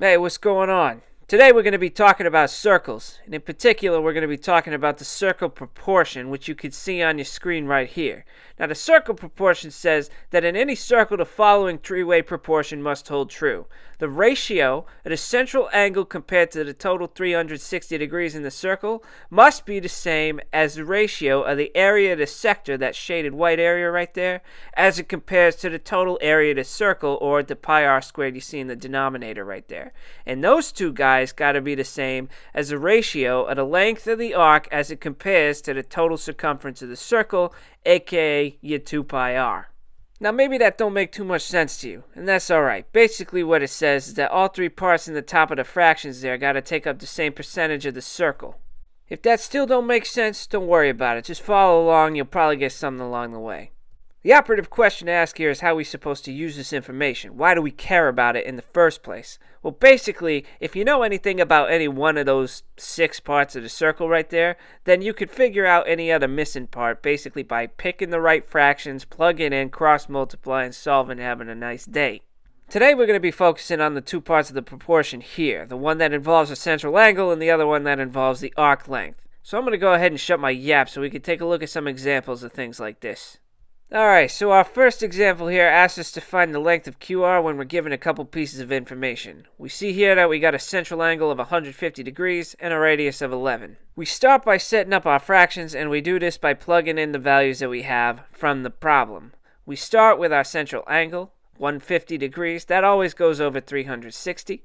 Hey, what's going on? Today we're going to be talking about circles, and in particular we're going to be talking about the circle proportion, which you can see on your screen right here. Now the circle proportion says that in any circle the following three-way proportion must hold true. The ratio of the central angle compared to the total 360 degrees in the circle must be the same as the ratio of the area of the sector, that shaded white area right there, as it compares to the total area of the circle, or the pi r squared you see in the denominator right there. And those two guys got to be the same as the ratio of the length of the arc as it compares to the total circumference of the circle, aka your 2 pi r. Now maybe that don't make too much sense to you, and that's alright. Basically what it says is that all three parts in the top of the fractions there got to take up the same percentage of the circle. If that still don't make sense, don't worry about it. Just follow along, you'll probably get something along the way. The operative question to ask here is how we're supposed to use this information. Why do we care about it in the first place? Well, basically, if you know anything about any one of those 6 parts of the circle right there, then you could figure out any other missing part basically by picking the right fractions, plugging in, cross-multiplying, solving, having a nice day. Today we're going to be focusing on the 2 parts of the proportion here, the one that involves a central angle and the other one that involves the arc length. So I'm going to go ahead and shut my yap so we can take a look at some examples of things like this. Alright, so our first example here asks us to find the length of QR when we're given a couple pieces of information. We see here that we got a central angle of 150 degrees and a radius of 11. We start by setting up our fractions, and we do this by plugging in the values that we have from the problem. We start with our central angle, 150 degrees. That always goes over 360.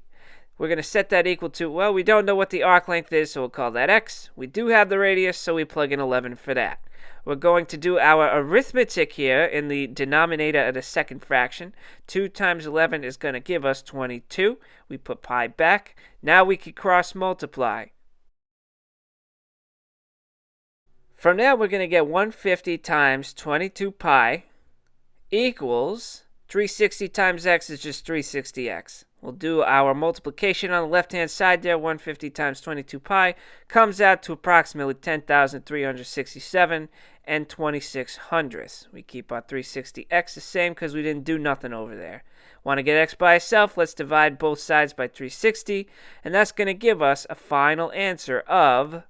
We're going to set that equal to, well, we don't know what the arc length is, so we'll call that x. We do have the radius, so we plug in 11 for that. We're going to do our arithmetic here in the denominator of the second fraction. 2 times 11 is going to give us 22. We put pi back. Now we can cross multiply. From there, we're going to get 150 times 22 pi equals 360 times x is just 360x. We'll do our multiplication on the left-hand side there. 150 times 22 pi comes out to approximately 10,367 and 26 hundredths. We keep our 360x the same because we didn't do nothing over there. Want to get x by itself? Let's divide both sides by 360, and that's going to give us a final answer of,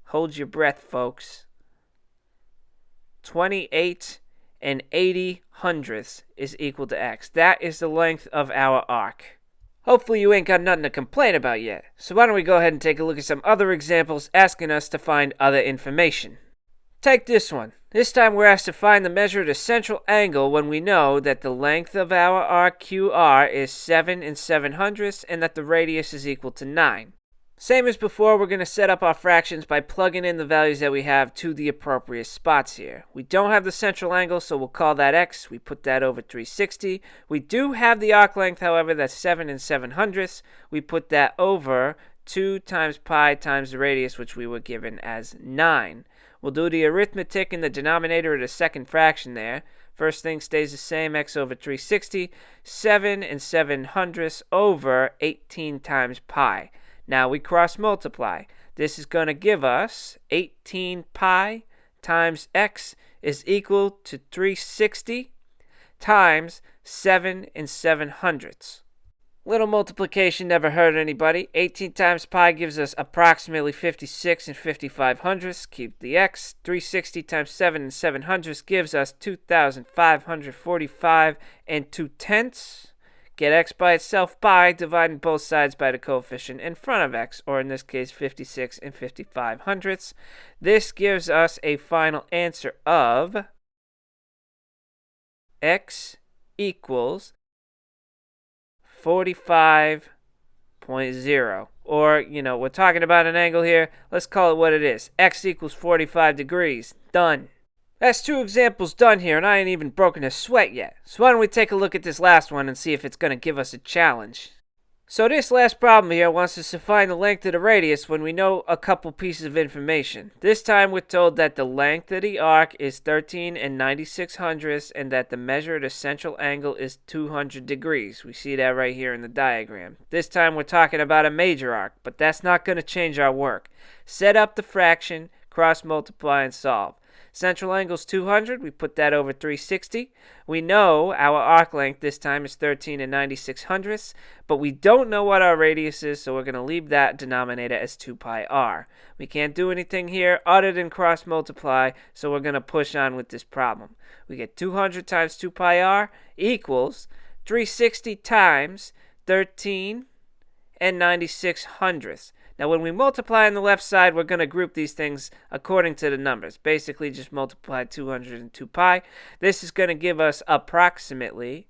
hold your breath, folks, 28 and 80 hundredths is equal to x. That is the length of our arc. Hopefully you ain't got nothing to complain about yet. So why don't we go ahead and take a look at some other examples asking us to find other information. Take this one. This time we're asked to find the measure of the central angle when we know that the length of our arc QR is 7 and 7 hundredths and that the radius is equal to 9. Same as before, we're going to set up our fractions by plugging in the values that we have to the appropriate spots here. We don't have the central angle, so we'll call that x. We put that over 360. We do have the arc length, however, that's 7 and 7 hundredths. We put that over 2 times pi times the radius, which we were given as 9. We'll do the arithmetic in the denominator of the second fraction there. First thing stays the same, x over 360. 7 and 7 hundredths over 18 times pi. Now we cross multiply. This is going to give us 18 pi times x is equal to 360 times 7 and 7 hundredths. Little multiplication never hurt anybody. 18 times pi gives us approximately 56 and 55 hundredths. Keep the x. 360 times 7 and 7 hundredths gives us 2,545 and 2 tenths. Get x by itself by dividing both sides by the coefficient in front of x, or in this case 56 and 55 hundredths. This gives us a final answer of x equals 45.0. Or, we're talking about an angle here. Let's call it what it is. X equals 45 degrees. Done. That's 2 examples done here, and I ain't even broken a sweat yet. So why don't we take a look at this last one and see if it's going to give us a challenge. So this last problem here wants us to find the length of the radius when we know a couple pieces of information. This time we're told that the length of the arc is 13 and 96 hundredths and that the measure of the central angle is 200 degrees. We see that right here in the diagram. This time we're talking about a major arc, but that's not going to change our work. Set up the fraction, cross multiply, and solve. Central angle is 200. We put that over 360. We know our arc length this time is 13 and 96 hundredths, but we don't know what our radius is, so we're going to leave that denominator as 2 pi r. We can't do anything here other than cross multiply, so we're going to push on with this problem. We get 200 times 2 pi r equals 360 times 13 and 96 hundredths. Now, when we multiply on the left side, we're going to group these things according to the numbers. Basically, just multiply 200 and 2 pi. This is going to give us approximately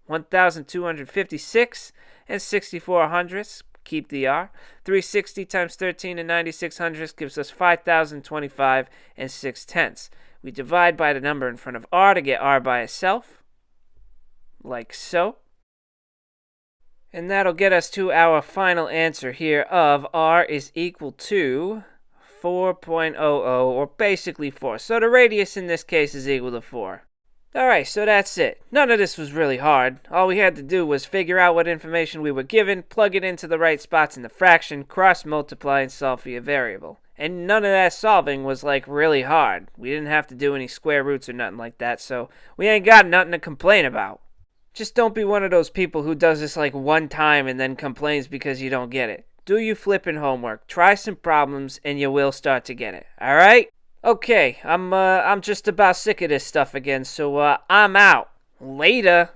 1,256 and 64 hundredths. Keep the r. 360 times 13 and 96 hundredths gives us 5,025 and 6 tenths. We divide by the number in front of r to get r by itself, like so. And that'll get us to our final answer here of r is equal to 4.00, or basically 4. So the radius in this case is equal to 4. Alright, so that's it. None of this was really hard. All we had to do was figure out what information we were given, plug it into the right spots in the fraction, cross-multiply, and solve for your variable. And none of that solving was like really hard. We didn't have to do any square roots or nothing like that, so we ain't got nothing to complain about. Just don't be one of those people who does this like one time and then complains because you don't get it. Do your flipping homework. Try some problems and you will start to get it. All right? Okay, I'm just about sick of this stuff again, so I'm out. Later.